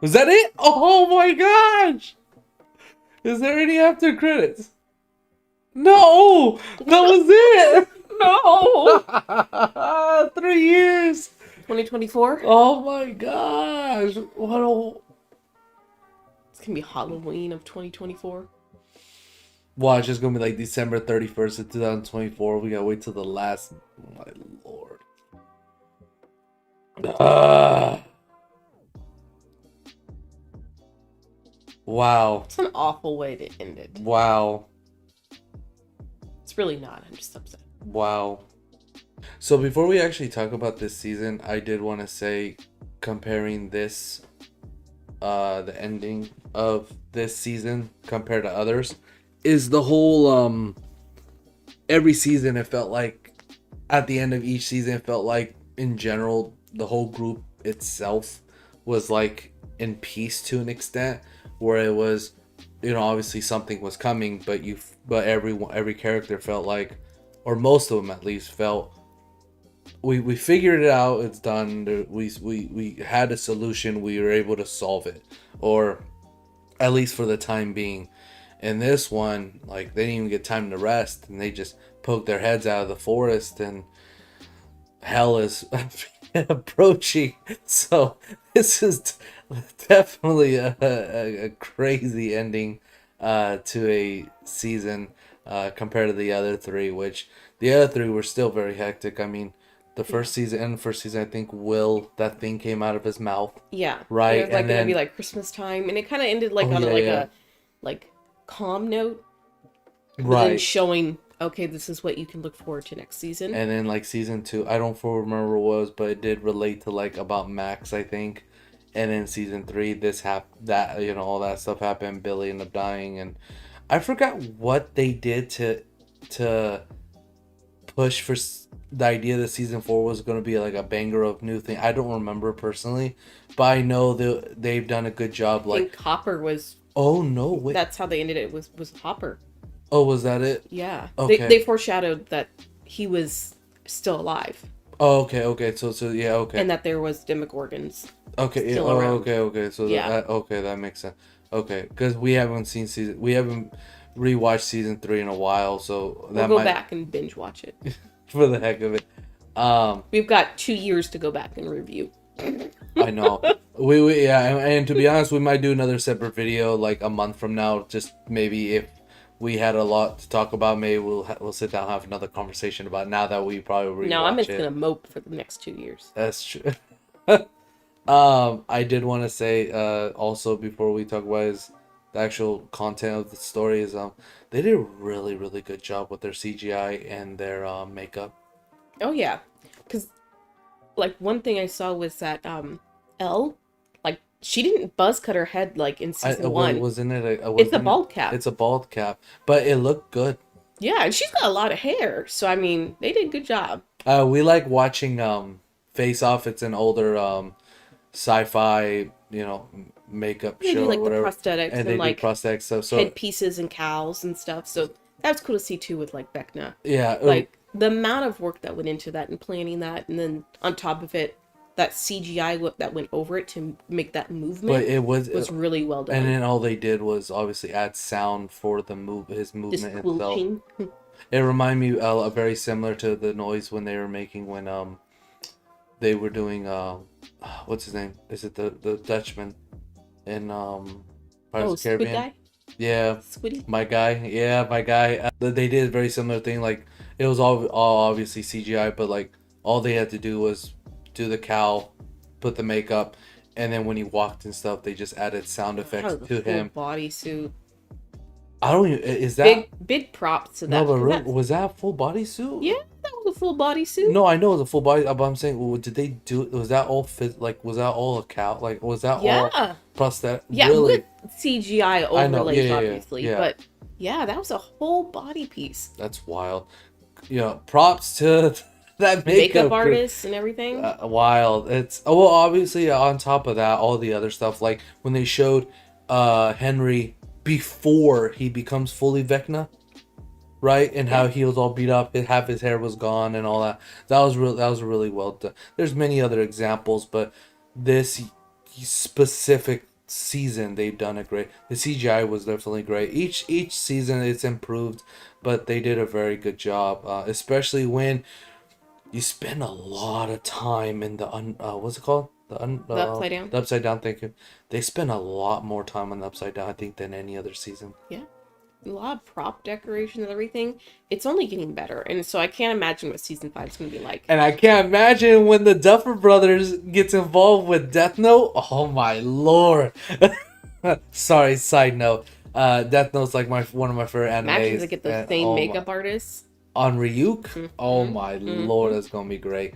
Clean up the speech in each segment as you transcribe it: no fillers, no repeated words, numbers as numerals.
Was that it? Oh my gosh! Is there any after credits? No! That was it! No! 3 years! 2024? Oh my gosh! What a... It's gonna be Halloween of 2024. Watch, it's gonna be like December 31st of 2024. We gotta wait till the last... Oh my lord. Wow. It's an awful way to end it. Wow. It's really not. I'm just upset. Wow. So before we actually talk about this season, I did want to say, comparing this, the ending of this season compared to others, is the whole, every season it felt like, at the end of each season, it felt like, in general, the whole group itself was like in peace to an extent, where it was, you know, obviously something was coming, but every character felt like, or most of them at least felt, we figured it out, it's done, we had a solution, we were able to solve it, or at least for the time being. In this one, like, they didn't even get time to rest, and they just poked their heads out of the forest, and hell is approaching. So this is definitely a crazy ending to a season compared to the other three, which the other three were still very hectic. I mean, the first season, I think that thing came out of his mouth. Yeah. Right. It was like gonna be like Christmas time, and it kind of ended like on a calm note. But then showing, okay, this is what you can look forward to next season. And then like season 2, I don't fully remember what it was, but it did relate to like about Max, I think. And then season 3, that, you know, all that stuff happened. Billy ended up dying, and I forgot what they did to push for the idea that season 4 was going to be like a banger of new thing. I don't remember personally, but I know they've done a good job. Like, I think Hopper was. Oh no! Wait. That's how they ended it. Was Hopper? Oh, was that it? Yeah. Okay. They foreshadowed that he was still alive. Oh, okay. So yeah, okay. And that there was Demogorgons. Okay. Still Yeah. around. Okay. So yeah. That makes sense. Okay, because we haven't rewatched season 3 in a while, so we'll go back and binge watch it for the heck of it. We've got 2 years to go back and review. I know. And to be honest, we might do another separate video like a month from now. Just maybe if we had a lot to talk about, maybe we'll sit down and have another conversation about it now that we probably No, I'm just gonna mope for the next 2 years. That's true. I did want to say also before we talk about the actual content of the story is they did a really, really good job with their CGI and their makeup. Oh yeah, because like one thing I saw was that Elle, like, she didn't buzz cut her head like in season 1. Wasn't it? It's a bald cap. It's a bald cap, but it looked good. Yeah, and she's got a lot of hair, so I mean, they did a good job. We like watching Face Off. It's an older sci-fi, you know, makeup they show do, like, or whatever. the prosthetics and they like do prosthetics stuff. So headpieces and cowls and stuff. So that's cool to see too with like Vecna. Yeah, like the amount of work that went into that and planning that, and then on top of it, that CGI that went over it to make that movement. But it was really well done. And then all they did was obviously add sound for his movement itself. It reminded me very similar to the noise when they were making when they were doing what's his name? Is it the Dutchman in Pirates of the Caribbean? Squid guy? Yeah, Squiddy. My guy. They did a very similar thing. Like, it was all obviously CGI, but like all they had to do was do the cowl, put the makeup, and then when he walked and stuff, they just added sound effects to him. Bodysuit. I don't even. Is that big props to that? No, but was that a full bodysuit? Yeah, that was a full bodysuit. No, I know it was a full body. But I'm saying, well, did they do? Was that all fit? Like, was that all a cowl? Like, was that all prosthetic? Yeah, really? With CGI overlays, obviously, yeah. But yeah, that was a whole body piece. That's wild. You know, props to that makeup artists and everything. Wild. It's obviously on top of that, all the other stuff, like when they showed Henry before he becomes fully Vecna, right? And how he was all beat up, half his hair was gone and all that. That was really well done. There's many other examples, but this specific season they've done it great. The CGI was definitely great. Each season it's improved, but they did a very good job, especially when you spend a lot of time in the what's it called? The upside down. The upside down. Thank you. They spend a lot more time on the upside down, I think, than any other season. Yeah. A lot of prop decoration and everything. It's only getting better, and so I can't imagine what season 5 is going to be like. And I can't imagine when the Duffer Brothers gets involved with Death Note. Oh my lord! Sorry, side note. Death Note's like one of my favorite animes. Imagine to get the same makeup artists on Ryuk. Mm-hmm. Oh my lord, that's gonna be great.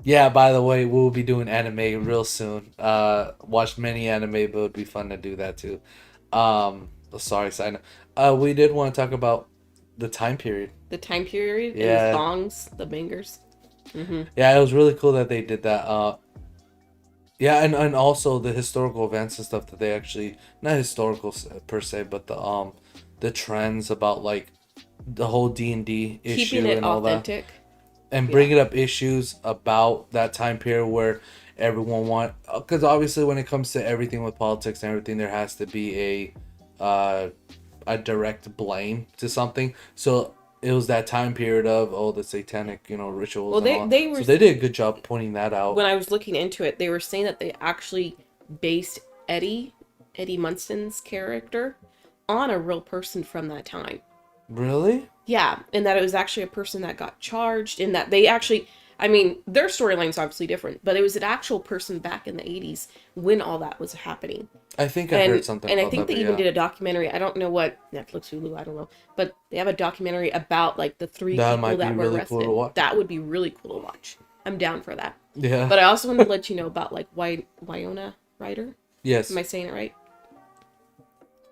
Yeah. By the way, we'll be doing anime real soon. Watched many anime, but it would be fun to do that too. Sorry, side note. We did want to talk about the time period. The time period, yeah. And the songs, the bangers. Mm-hmm. Yeah, it was really cool that they did that. Yeah, and also the historical events and stuff that they actually, not historical per se, but the trends about like the whole D&D issue, keeping it and all authentic, that, and bringing up issues about that time period where everyone because obviously when it comes to everything with politics and everything, there has to be a direct blame to something. So it was that time period of the satanic, rituals. Well, they did a good job pointing that out. When I was looking into it, they were saying that they actually based Eddie Munstein's character on a real person from that time. Really? Yeah, and that it was actually a person that got charged, and that they actually, I mean, their storyline's obviously different, but it was an actual person back in the 80s when all that was happening. I think I heard something about that. And I think they even did a documentary. I don't know what, Netflix, Hulu, I don't know. But they have a documentary about, like, the 3 people that were arrested. Cool, that would be really cool to watch. I'm down for that. Yeah. But I also want to let you know about, like, Winona Ryder. Yes. Am I saying it right?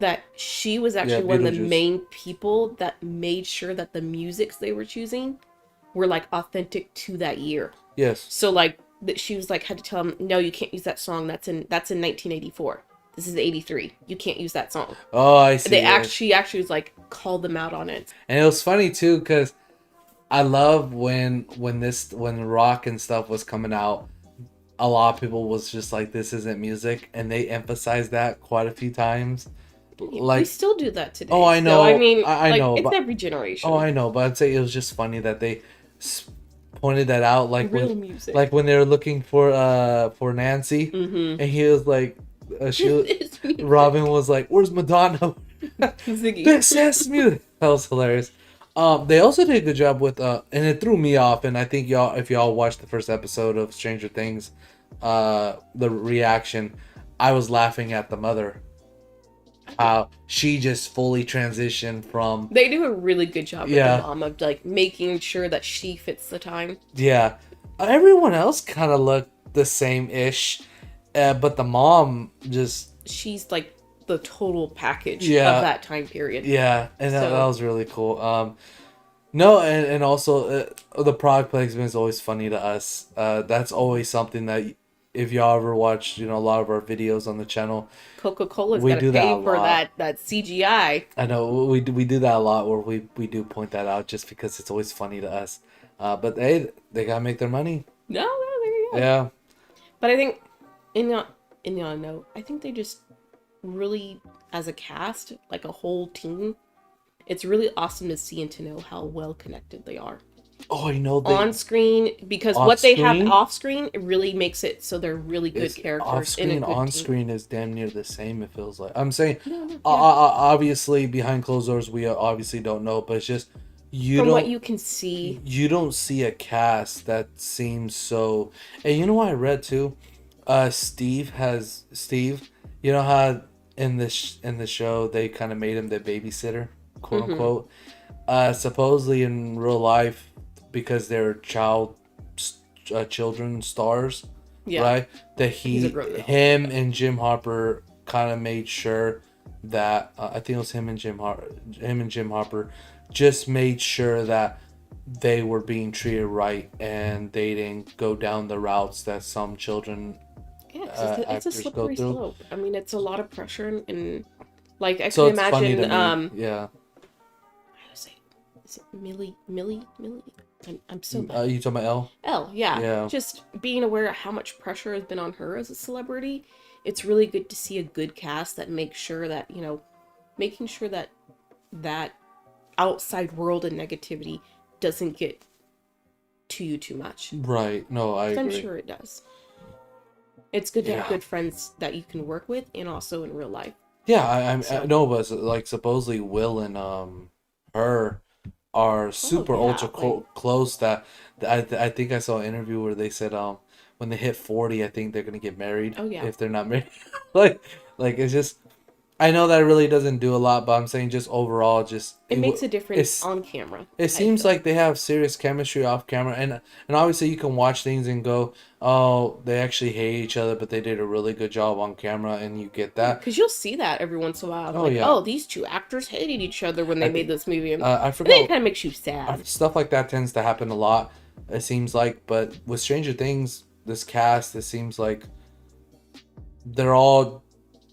That she was actually one of the main people that made sure that the musics they were choosing were, like, authentic to that year. Yes. So, like, that she was, like, had to tell them, no, you can't use that song. That's in 1984. This is 83. You can't use that song. Oh, I see. She actually was like, called them out on it. And it was funny too, because I love when rock and stuff was coming out, a lot of people was just like, this isn't music, and they emphasized that quite a few times. Like, we still do that today. Oh, I know. So, I mean, I know. It's every generation. Oh, I know. But I'd say it was just funny that they pointed that out, like real music. Like when they were looking for Nancy, mm-hmm. and he was like, Robin was like, "Where's Madonna?" This is music. That was hilarious. They also did a good job with and it threw me off. And I think if y'all watched the first episode of Stranger Things, the reaction, I was laughing at the mother. She just fully transitioned from. They do a really good job with the mom of like making sure that she fits the time. Yeah, everyone else kind of looked the same-ish. But the mom she's like the total package of that time period. Yeah, and that was really cool. No, and also the product placement is always funny to us. That's always something that if y'all ever watch, a lot of our videos on the channel, Coca-Cola's got to pay for that CGI. I know we do that a lot, where we do point that out just because it's always funny to us. But they gotta make their money. No, there you go. Yeah, but I think. In the note, I think they just really, as a cast, like a whole team, it's really awesome to see and to know how well connected they are. Oh, I know. On screen, because what they have off screen, it really makes it so they're really good characters. Off screen, on screen is damn near the same. It feels like. I'm saying, obviously behind closed doors, we obviously don't know, but it's just from what you can see, you don't see a cast that seems so. And you know what I read too. Steve, you know how in the show they kind of made him the babysitter, quote mm-hmm. unquote. Supposedly in real life, because they're children stars, right? That him and Jim Harper kind of made sure that I think it was him and Jim Harper just made sure that they were being treated right and they didn't go down the routes that some children. Yeah, it's a slippery slope. I mean, it's a lot of pressure, and like I can imagine. Yeah. How to say? Is it Millie? I'm so bad. You talking about Elle? Elle, yeah. Just being aware of how much pressure has been on her as a celebrity, it's really good to see a good cast that makes sure that, you know, making sure that that outside world and negativity doesn't get to you too much. Right. No, I 'Cause I'm agree. sure it does. It's good to have Yeah. good friends that you can work with and also in real life. Yeah, I So, no, but like supposedly Will and her are oh super ultra yeah, like, close. I think I saw an interview where they said when they hit 40, I think they're gonna get married oh yeah. if they're not married. like it's just I know that really doesn't do a lot, but I'm saying just overall, just It makes a difference it's on camera, it I seems feel. like they have serious chemistry off camera, and obviously you can watch things and go, oh, they actually hate each other, but they did a really good job on camera, and you get Yeah, that. because you'll see that every once in a while. Oh Like, yeah, oh, these two actors hated each other when I they made think this movie. And I then it forgot. kind of makes you sad. Stuff like that tends to happen a lot. It seems like, but with Stranger Things, this cast, it seems like they're all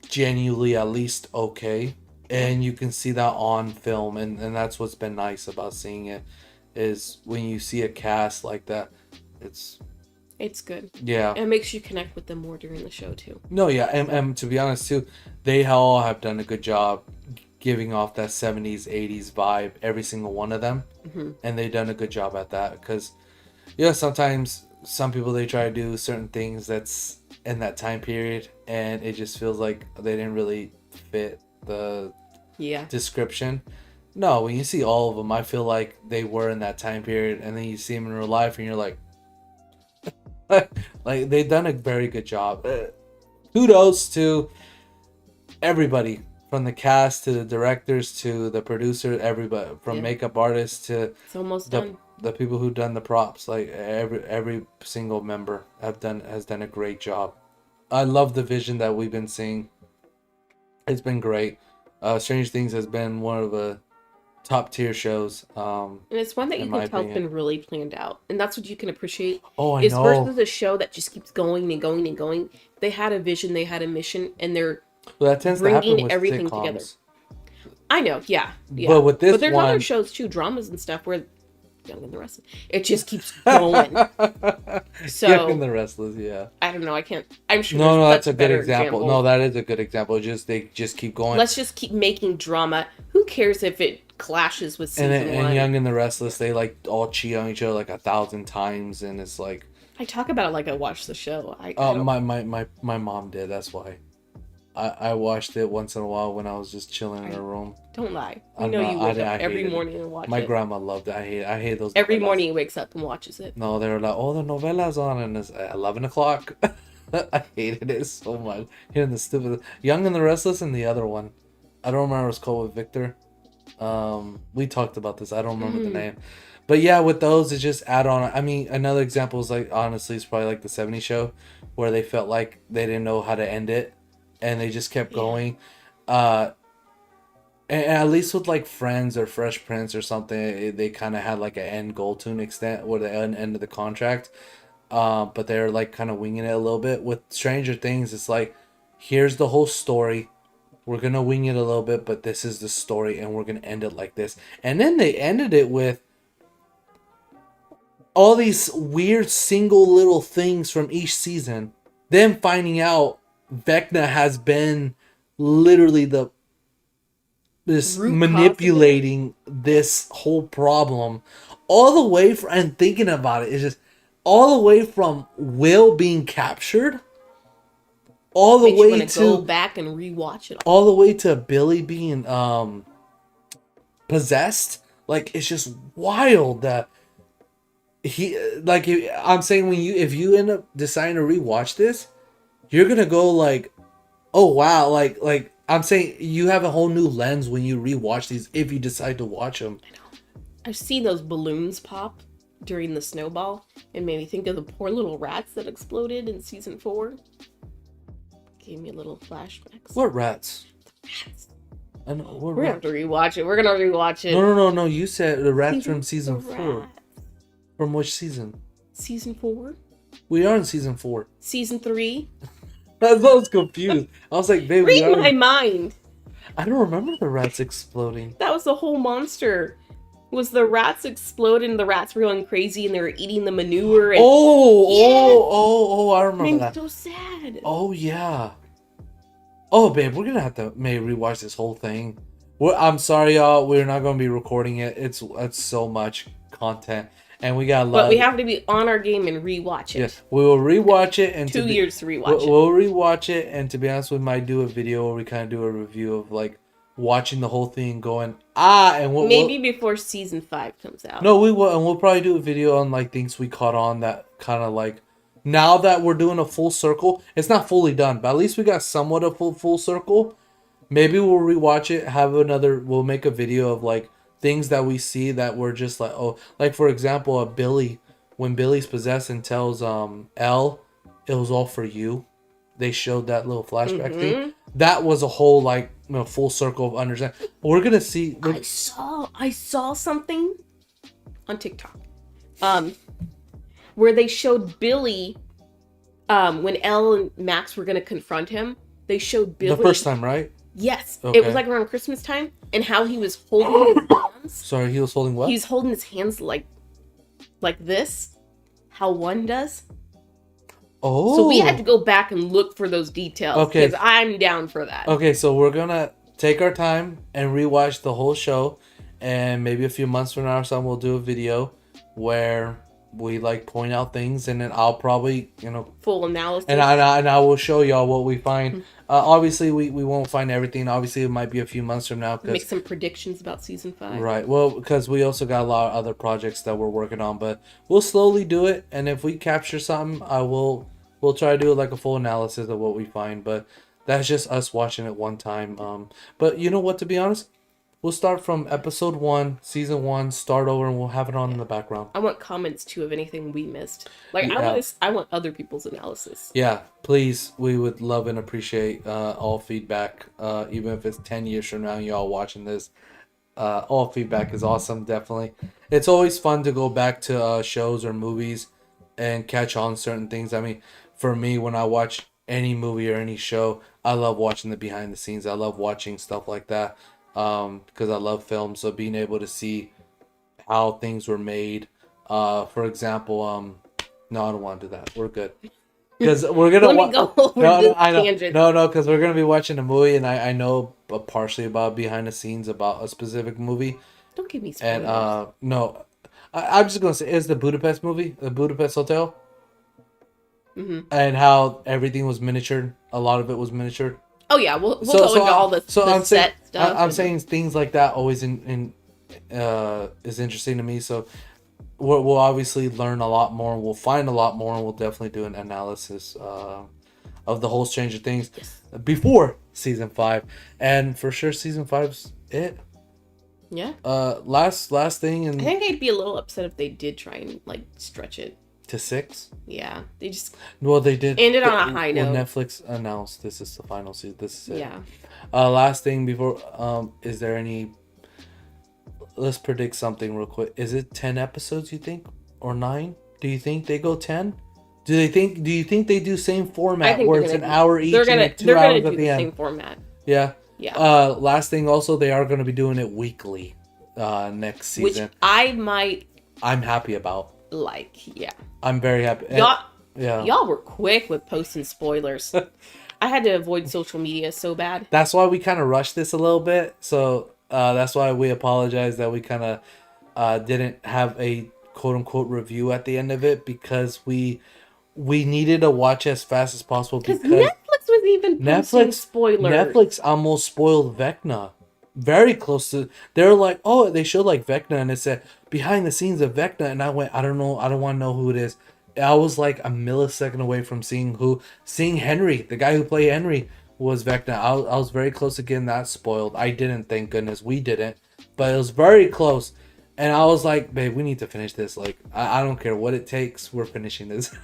genuinely at least okay, Yeah, and you can see that on film, and that's what's been nice about seeing it, is when you see a cast like that, it's it's good. yeah. And it makes you connect with them more during the show, too. No, yeah, and to be honest too, they all have done a good job giving off that 70s 80s vibe, every single one of them, Hmm. and they've done a good job at that. Because yeah, sometimes some people, they try to do certain things that's in that time period, and it just feels like they didn't really fit the Yeah. description. No, when you see all of them, I feel like they were in that time period, and then you see them in real life, and you're like, like they've done a very good job. Kudos to everybody, from the cast to the directors to the producer, everybody, from Yeah. makeup artists to It's almost the done. the people who done the props. Like every single member has done a great job. I love the vision that we've been seeing. It's been great. Strange Things has been one of the top tier shows. And it's one that you In can my tell has opinion. been really planned out. And that's what you can appreciate. Oh, I Is know. versus a show that just keeps going and going and going. They had a vision, they had a mission, and they're Well, that tends to happen bringing with everything together. sitcoms. I know, yeah, But yeah. with But this there's other one, shows too, dramas and stuff where Young and the Restless, it just keeps going. Young and So the Restless, yeah. I don't know. I can't. I'm sure No, no, that's that's a good better example. No, that is a good example. Just they just keep going. Let's just keep making drama. Who cares if it clashes with season And one? Young and the Restless, they like all cheat on each other like 1,000 times, and it's like, I talk about it like I watch the show. I oh, don't. my mom did. That's why I watched it once in a while when I was just chilling in her room. Don't lie. I We know know, you wake I up every hated it. morning and watch My it. grandma loved it. I hate those. Every novelas. morning he wakes up and watches it. No, they were like, oh, the novelas on, and it's at 11 o'clock. I hated it so much. Hearing the stupid Young and the Restless and the other one, I don't remember what it's called with Victor. We talked about this. I don't remember the name, but yeah, with those, it's just add on. I mean, another example is like, honestly, it's probably like the '70s show, where they felt like they didn't know how to end it, and they just kept going. And at least with like Friends or Fresh Prince or something, they kind of had like an end goal to an extent, or the end of the contract. But they're like kind of winging it a little bit. With Stranger Things, it's like, here's the whole story. We're gonna wing it a little bit, but this is the story, and we're gonna end it like this. And then they ended it with all these weird single little things from each season. Then finding out Vecna has been literally this Root cause of it? manipulating this whole problem, all the way from, and thinking about it is just all the way from Will being captured, all the Makes you way want to go to back and rewatch it. all the way to Billy being possessed. Like, it's just wild that he, like, I'm saying, when you, if you end up deciding to rewatch this, you're gonna go like, oh wow, like I'm saying, you have a whole new lens when you rewatch these, if you decide to watch them. I've seen those balloons pop during the snowball and made me think of the poor little rats that exploded in season 4. Gave me a little flashbacks. What rats? Rats. I know, what We're gonna have to rewatch it. We're gonna rewatch it. No. You said the rats from season The 4. rats. From which season? Season 4? We are in season 4. Season 3? I was confused. I was like, baby, Read my mind. I don't remember the rats exploding. That was the whole monster. Was the rats exploded and the rats were going crazy and they were eating the manure and Oh, I made remember me that. so sad. Oh yeah. Oh, babe, we're gonna have to maybe rewatch this whole thing. I'm sorry, y'all. We're not gonna be recording it. It's so much content, and we got a But lot. we have to be on our game and rewatch it. Yes, we will rewatch it and 2 years to rewatch it. We'll rewatch it, and to be honest, we might do a video where we kind of do a review of like watching the whole thing, going and maybe before season 5 comes out. No, we will, and we'll probably do a video on like things we caught on that kind of like. Now that we're doing a full circle, it's not fully done, but at least we got somewhat of full circle. Maybe we'll rewatch it, we'll make a video of like things that we see that we're just like, oh, like for example, Billy, when Billy's possessed and tells Elle, it was all for you. They showed that little flashback thing. That was a whole like full circle of understanding. We're gonna see. I saw something on TikTok, where they showed Billy, when Elle and Max were gonna confront him. They showed Billy the first time, right? Yes, okay. It was like around Christmas time, and how he was holding his hands. Sorry, he was holding what? He's holding his hands like this, how one does. Oh. So we had to go back and look for those details. Okay. Because I'm down for that. Okay, so we're gonna take our time and rewatch the whole show, and maybe a few months from now or something, we'll do a video where we like point out things, and then I'll probably full analysis, and I will show y'all what we find. Obviously, we won't find everything. Obviously, it might be a few months from now. Make some predictions about season 5. Right. Well, because we also got a lot of other projects that we're working on, but we'll slowly do it. And if we capture something, we'll try to do like a full analysis of what we find. But that's just us watching it one time. But you know what? To be honest, we'll start from episode 1, season 1, start over, and we'll have it on in the background. I want comments too of anything we missed. Like I want other people's analysis. Yeah, please. We would love and appreciate all feedback, even if it's 10 years from now. Y'all watching this, all feedback is awesome. Definitely, it's always fun to go back to shows or movies and catch on certain things. I mean, for me, when I watch any movie or any show, I love watching the behind the scenes. I love watching stuff like that. Because I love film, so being able to see how things were made. For example, no, I don't want to do that. We're good. Because we're gonna Let me go over this tangent. No, because we're gonna be watching a movie, and I know partially about behind the scenes about a specific movie. Don't give me spoilers. And no, I'm just gonna say it's the Budapest movie, the Budapest Hotel, and how everything was miniatured. A lot of it was miniatured. Oh yeah, we'll go into all the set stuff. I'm saying things like that always is interesting to me. So we'll obviously learn a lot more. We'll find a lot more, and we'll definitely do an analysis of the whole Stranger Things before season 5. And for sure, season 5's it. Yeah. Last thing, and I think I'd be a little upset if they did try and like stretch it to 6. Yeah, they just they did ended on a high note. When Netflix announced this is the final season, this is it. Yeah. Last thing before, is there any? Let's predict something real quick. Is it 10 episodes? You think, or 9? Do you think they go 10? Do you think they do same format where it's an hour each and 2 hours at the end? Same format. Yeah. Yeah. Last thing, also they are going to be doing it weekly, next season. Which I'm happy about. Yeah. I'm very happy. Y'all were quick with posting spoilers. I had to avoid social media so bad. That's why we kind of rushed this a little bit. So that's why we apologize that we kind of didn't have a quote unquote review at the end of it, because we needed to watch as fast as possible, because Netflix was even posting spoilers. Netflix almost spoiled Vecna. Very close to. They were like, oh, they showed like Vecna, and it said behind the scenes of Vecna, and I went, I don't know, I don't want to know who it is. I was like a millisecond away from seeing Henry, the guy who played Henry, was Vecna. I was very close to getting that spoiled. I didn't, thank goodness we didn't, but it was very close. And I was like, babe, we need to finish this. Like, I don't care what it takes, we're finishing this.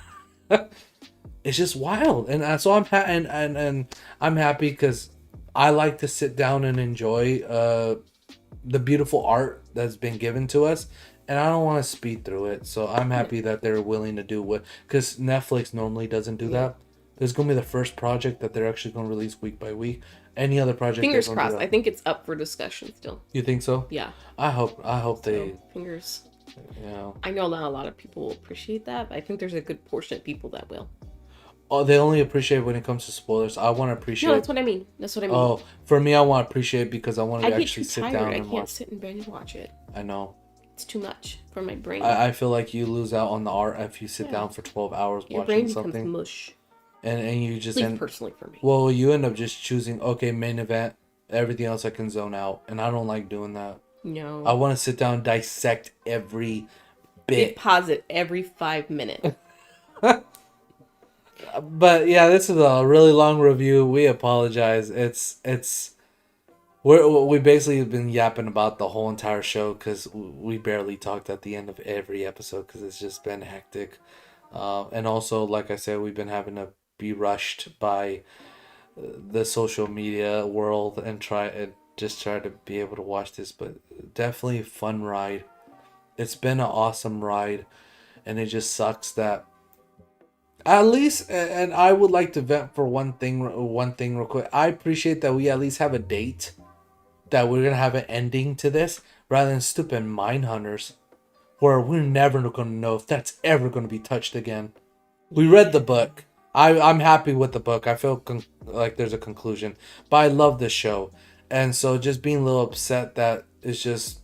It's just wild, and so and I'm happy because I like to sit down and enjoy the beautiful art that's been given to us, and I don't want to speed through it. So I'm happy that they're willing to do because Netflix normally doesn't do that. This is going to be the first project that they're actually going to release week by week. Any other project? Fingers crossed. I think it's up for discussion still. You think so? Yeah. I hope they. Fingers. Yeah. I know not a lot of people will appreciate that, but I think there's a good portion of people that will. Oh, they only appreciate when it comes to spoilers. I want to No, appreciate. that's what I mean. That's what I mean. Oh, for me, I want to appreciate because I want I to get actually too sit tired. down I and can't watch. sit in bed and watch it. I know. It's too much for my brain. I feel like you lose out on the art if you sit Yeah. down for 12 hours Your watching brain becomes something. mush. And you At just least end. personally for me. Well, you end up just choosing, okay, main event. Everything else I can zone out. And I don't like doing that. No. I want to sit down and dissect every Hit bit. pause it every 5 minutes. But yeah, this is a really long review. We apologize. We basically have been yapping about the whole entire show because we barely talked at the end of every episode because it's just been hectic. And also, like I said, we've been having to be rushed by the social media world and try to be able to watch this. But definitely a fun ride. It's been an awesome ride, and it just sucks that at least, and I would like to vent for one thing real quick. I appreciate that we at least have a date, that we're gonna have an ending to this, rather than stupid mine hunters, where we're never gonna know if that's ever gonna be touched again. We read the book. I'm happy with the book. I feel like there's a conclusion, but I love this show, and so just being a little upset that it's just,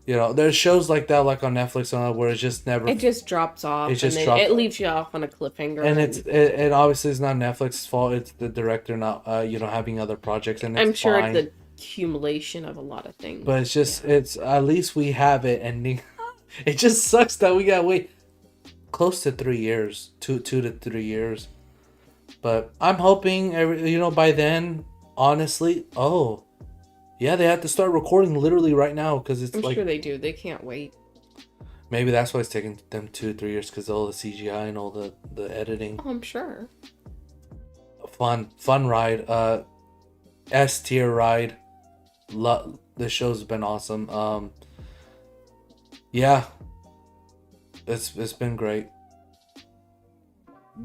there's shows like that, like on Netflix and all, where it's just never. It just drops off, It just and then drops it leaves you off on a cliffhanger. and it obviously is not Netflix's fault. It's the director not having other projects, and it's I'm sure fine. it's the accumulation of a lot of things. But it's just it's at least we have it ending. It just sucks that we gotta wait close to 3 years, 2 to 3 years. But I'm hoping by then, honestly, yeah, they have to start recording literally right now because it's I'm like sure they do. They can't wait. maybe that's why it's taking them 2 to 3 years because all the CGI and all the editing. Oh, I'm sure. Fun ride. S tier ride. The show's been awesome. Yeah, it's been great.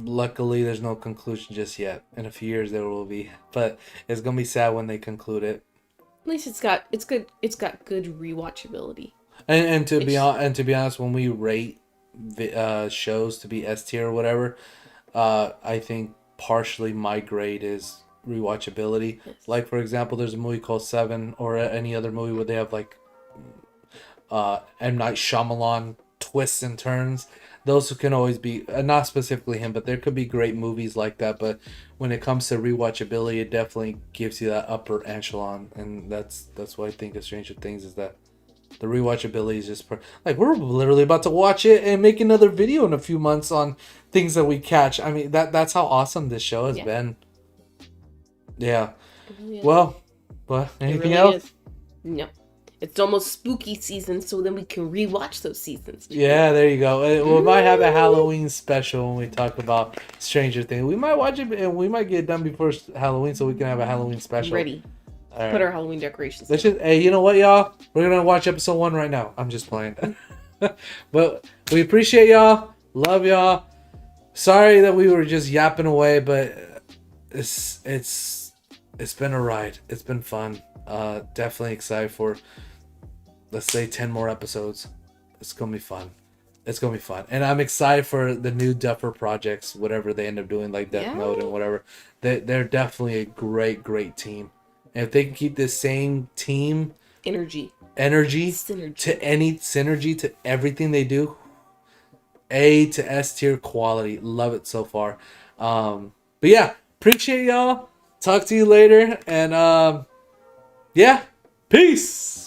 Luckily, there's no conclusion just yet. In a few years, there will be, but it's gonna be sad when they conclude it. At least it's got good rewatchability. And to be honest, when we rate shows to be S tier or whatever, I think partially my grade is rewatchability. Yes. Like for example, there's a movie called Seven or any other movie where they have like M. Night Shyamalan twists and turns. Those can always be not specifically him, but there could be great movies like that. But when it comes to rewatchability, it definitely gives you that upper echelon, and that's what I think of Stranger Things is that the rewatchability is just like we're literally about to watch it and make another video in a few months on things that we catch. I mean that's how awesome this show has been. Yeah. Really well, anything really else? Is. No. It's almost spooky season, so then we can rewatch those seasons. Yeah, there you go. We might have a Halloween special when we talk about Stranger Things. We might watch it and we might get it done before Halloween so we can have a Halloween special. Ready. All Put our Halloween decorations. Hey, you know what, y'all? We're gonna watch episode 1 right now. I'm just playing. But we appreciate y'all. Love y'all. Sorry that we were just yapping away, but it's been a ride. It's been fun. Definitely excited for, let's say, 10 more episodes. It's gonna be fun. And I'm excited for the new Duffer projects, whatever they end up doing, like Death Note and whatever. They're definitely a great team. And if they can keep this same team energy synergy to everything they do, A to S tier quality. Love it so far. But yeah, appreciate y'all. Talk to you later, and yeah, peace.